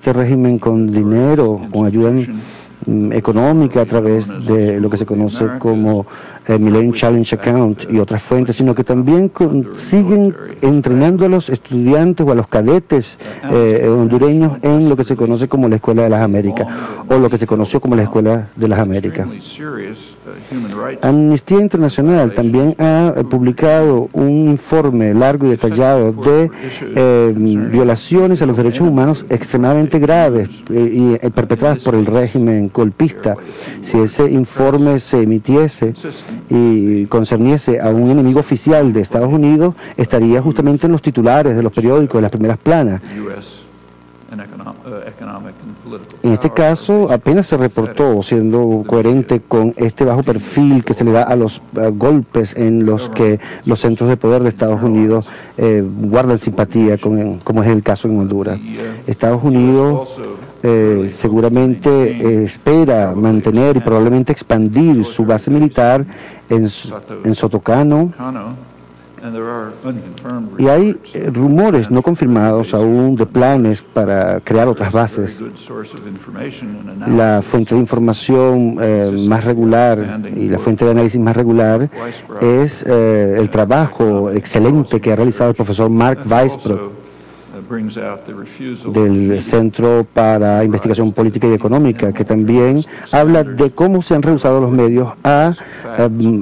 este régimen con dinero, con ayuda económica a través de lo que se conoce como Millennium Challenge Account y otras fuentes, sino que también siguen entrenando a los estudiantes o a los cadetes hondureños en lo que se conoce como la Escuela de las Américas, o lo que se conoció como la Escuela de las Américas. Amnistía Internacional también ha publicado un informe largo y detallado de violaciones a los derechos humanos extremadamente graves y perpetradas por el régimen golpista. Si ese informe se emitiese y concerniese a un enemigo oficial de Estados Unidos, estaría justamente en los titulares de los periódicos, de las primeras planas. En este caso, apenas se reportó, siendo coherente con este bajo perfil que se le da a los golpes en los que los centros de poder de Estados Unidos guardan simpatía, como es el caso en Honduras. Estados Unidos seguramente espera mantener y probablemente expandir su base militar en Sotocano, y hay rumores no confirmados aún de planes para crear otras bases. La fuente de información más regular y la fuente de análisis más regular es el trabajo excelente que ha realizado el profesor Mark Weisbrot del Centro para Investigación Política y Económica, que también habla de cómo se han rehusado los medios a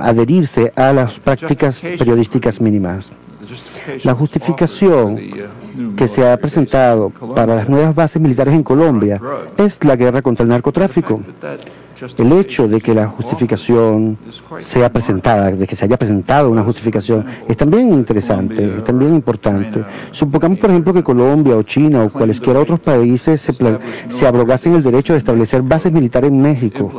adherirse a las prácticas periodísticas mínimas. La justificación que se ha presentado para las nuevas bases militares en Colombia es la guerra contra el narcotráfico. El hecho de que la justificación sea presentada, de que se haya presentado una justificación, es también interesante, es también importante. Supongamos, por ejemplo, que Colombia o China o cualesquiera otros países se abrogasen el derecho de establecer bases militares en México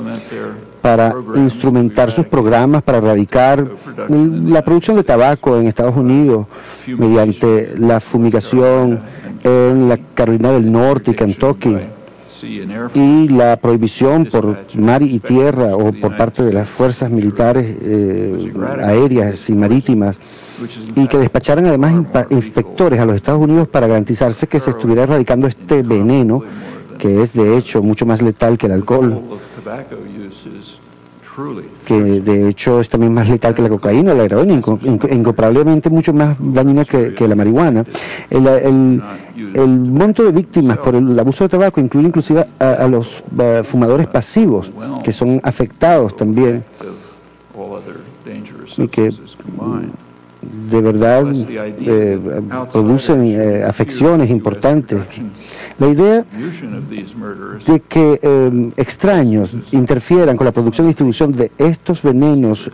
para instrumentar sus programas, para erradicar la producción de tabaco en Estados Unidos mediante la fumigación en la Carolina del Norte y Kentucky, y la prohibición por mar y tierra o por parte de las fuerzas militares aéreas y marítimas, y que despacharan además inspectores a los Estados Unidos para garantizarse que se estuviera erradicando este veneno, que es de hecho mucho más letal que el alcohol, que de hecho es también más letal que la cocaína, la heroína, incomparablemente mucho más dañina que la marihuana. El monto de víctimas por el abuso de tabaco incluye inclusive a los fumadores pasivos, que son afectados también, y que de verdad producen afecciones importantes. La idea de que extraños interfieran con la producción y distribución de estos venenos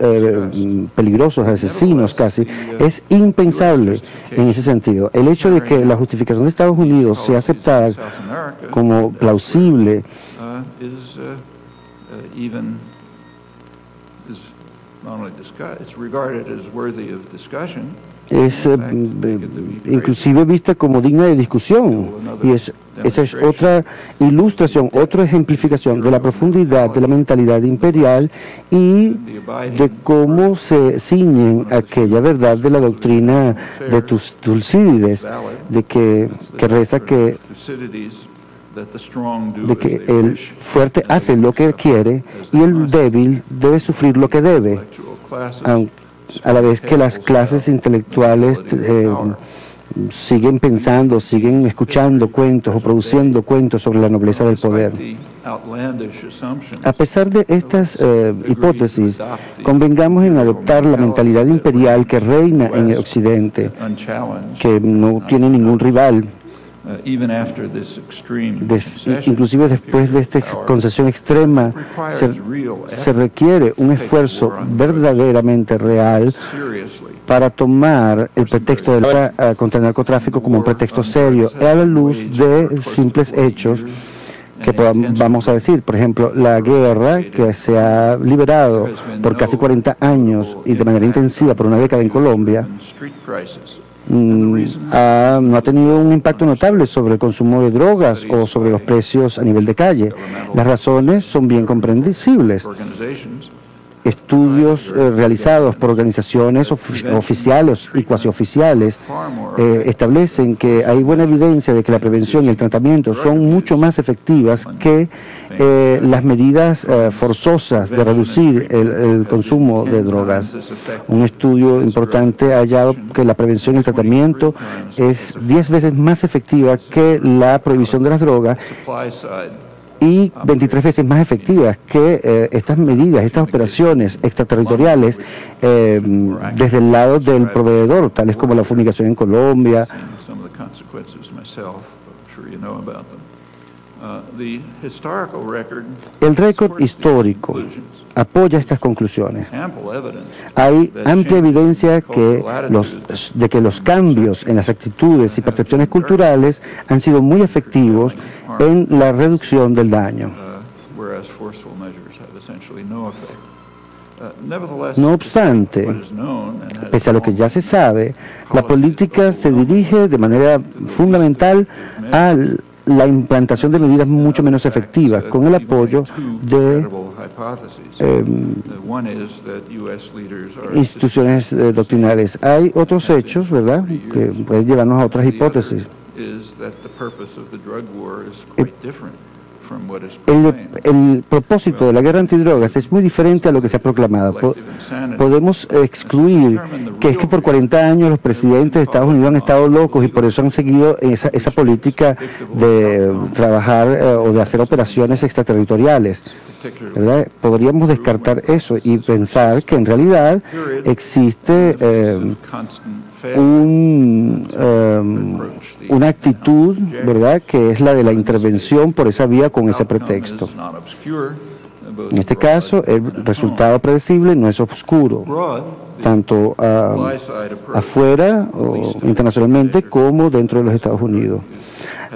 peligrosos, asesinos casi, es impensable en ese sentido. El hecho de que la justificación de Estados Unidos sea aceptada como plausible es inclusive vista como digna de discusión, y esa es otra ilustración, otra ejemplificación de la profundidad de la mentalidad imperial y de cómo se ciñen aquella verdad de la doctrina de Tucídides, de que reza que el fuerte hace lo que quiere y el débil debe sufrir lo que debe, a la vez que las clases intelectuales siguen pensando, siguen escuchando cuentos o produciendo cuentos sobre la nobleza del poder. A pesar de estas hipótesis, convengamos en adoptar la mentalidad imperial que reina en el Occidente, que no tiene ningún rival. Inclusive después de esta concesión extrema, se requiere un esfuerzo verdaderamente real para tomar el pretexto de la guerra contra el narcotráfico como un pretexto serio, a la luz de simples hechos que vamos a decir. Por ejemplo, la guerra que se ha liberado por casi 40 años y de manera intensiva por una década en Colombia no ha tenido un impacto notable sobre el consumo de drogas o sobre los precios a nivel de calle. Las razones son bien comprensibles. estudios realizados por organizaciones oficiales y cuasi oficiales establecen que hay buena evidencia de que la prevención y el tratamiento son mucho más efectivas que las medidas forzosas de reducir el consumo de drogas. Un estudio importante ha hallado que la prevención y el tratamiento es 10 veces más efectiva que la prohibición de las drogas y 23 veces más efectivas que estas medidas, estas operaciones extraterritoriales desde el lado del proveedor, tales como la fumigación en Colombia. El récord histórico apoya estas conclusiones. Hay amplia evidencia de que los cambios en las actitudes y percepciones culturales han sido muy efectivos en la reducción del daño. No obstante, pese a lo que ya se sabe, la política se dirige de manera fundamental a la implantación de medidas mucho menos efectivas, con el apoyo de instituciones doctrinales. Hay otros hechos, ¿verdad?, que pueden llevarnos a otras hipótesis. El propósito de la guerra antidrogas es muy diferente a lo que se ha proclamado. Podemos excluir que es que por 40 años los presidentes de Estados Unidos han estado locos y por eso han seguido esa política de trabajar o de hacer operaciones extraterritoriales, ¿verdad? Podríamos descartar eso y pensar que en realidad existe una actitud, ¿verdad?, que es la de la intervención por esa vía con ese pretexto. En este caso, el resultado predecible no es oscuro, tanto afuera o internacionalmente como dentro de los Estados Unidos.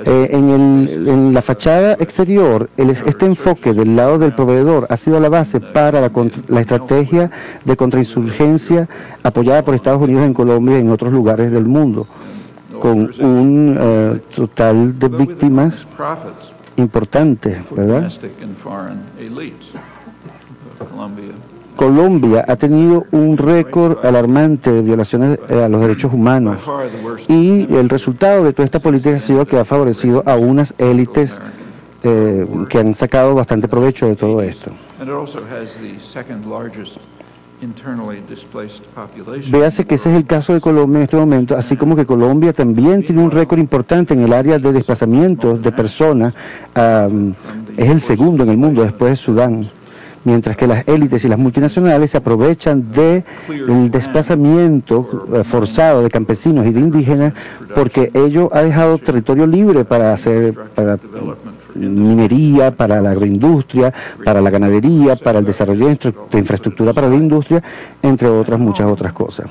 En la fachada exterior, este enfoque del lado del proveedor ha sido la base para la estrategia de contrainsurgencia apoyada por Estados Unidos en Colombia y en otros lugares del mundo, con un total de víctimas importantes, ¿verdad? Colombia ha tenido un récord alarmante de violaciones a los derechos humanos y el resultado de toda esta política ha sido que ha favorecido a unas élites que han sacado bastante provecho de todo esto. Véase que ese es el caso de Colombia en este momento, así como que Colombia también tiene un récord importante en el área de desplazamientos de personas, es el segundo en el mundo después de Sudán. Mientras que las élites y las multinacionales se aprovechan del desplazamiento forzado de campesinos y de indígenas porque ello ha dejado territorio libre para minería, para la agroindustria, para la ganadería, para el desarrollo de infraestructura para la industria, entre otras muchas otras cosas.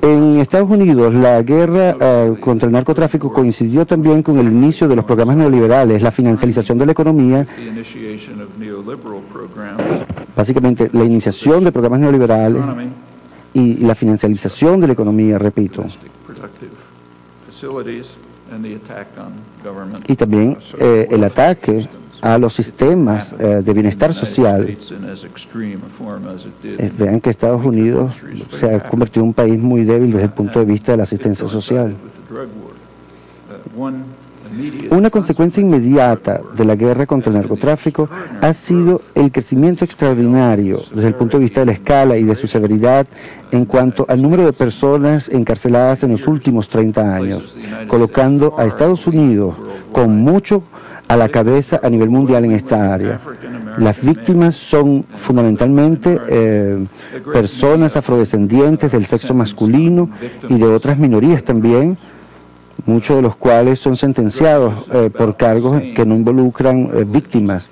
En Estados Unidos, la guerra contra el narcotráfico coincidió también con el inicio de los programas neoliberales, la financialización de la economía, básicamente la iniciación de programas neoliberales y la financialización de la economía, repito. Y también el ataque a los sistemas de bienestar social. Vean que Estados Unidos se ha convertido en un país muy débil desde el punto de vista de la asistencia social. Una consecuencia inmediata de la guerra contra el narcotráfico ha sido el crecimiento extraordinario desde el punto de vista de la escala y de su severidad en cuanto al número de personas encarceladas en los últimos 30 años, colocando a Estados Unidos con mucho a la cabeza a nivel mundial en esta área. Las víctimas son fundamentalmente personas afrodescendientes del sexo masculino y de otras minorías también, muchos de los cuales son sentenciados por cargos que no involucran víctimas.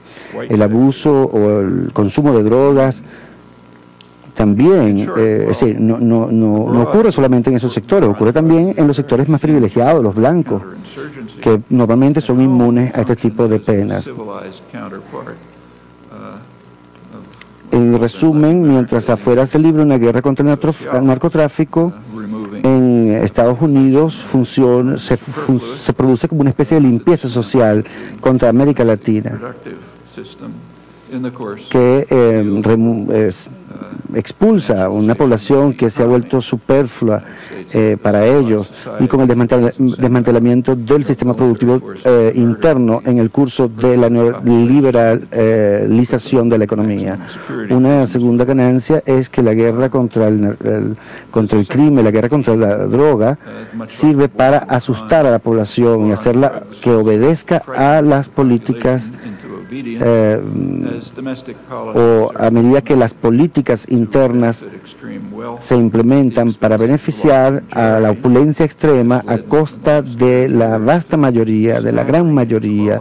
El abuso o el consumo de drogas también, es decir, no ocurre solamente en esos sectores, ocurre también en los sectores más privilegiados, los blancos, que normalmente son inmunes a este tipo de penas. En resumen, mientras afuera se libra una guerra contra el narcotráfico, en Estados Unidos se produce como una especie de limpieza social contra América Latina. que expulsa una población que se ha vuelto superflua para ellos, y con el desmantelamiento del sistema productivo interno en el curso de la liberalización de la economía. Una segunda ganancia es que la guerra contra el crimen, la guerra contra la droga, sirve para asustar a la población y hacerla que obedezca a las políticas o a medida que las políticas internas se implementan para beneficiar a la opulencia extrema a costa de la vasta mayoría, de la gran mayoría,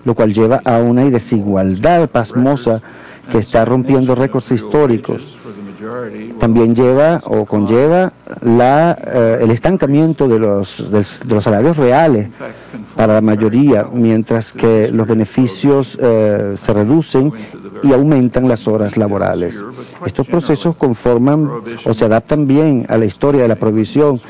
lo cual lleva a una desigualdad pasmosa que está rompiendo récords históricos. También lleva o conlleva el estancamiento de los salarios reales para la mayoría, mientras que los beneficios se reducen y aumentan las horas laborales. Estos procesos conforman o se adaptan bien a la historia de la provisión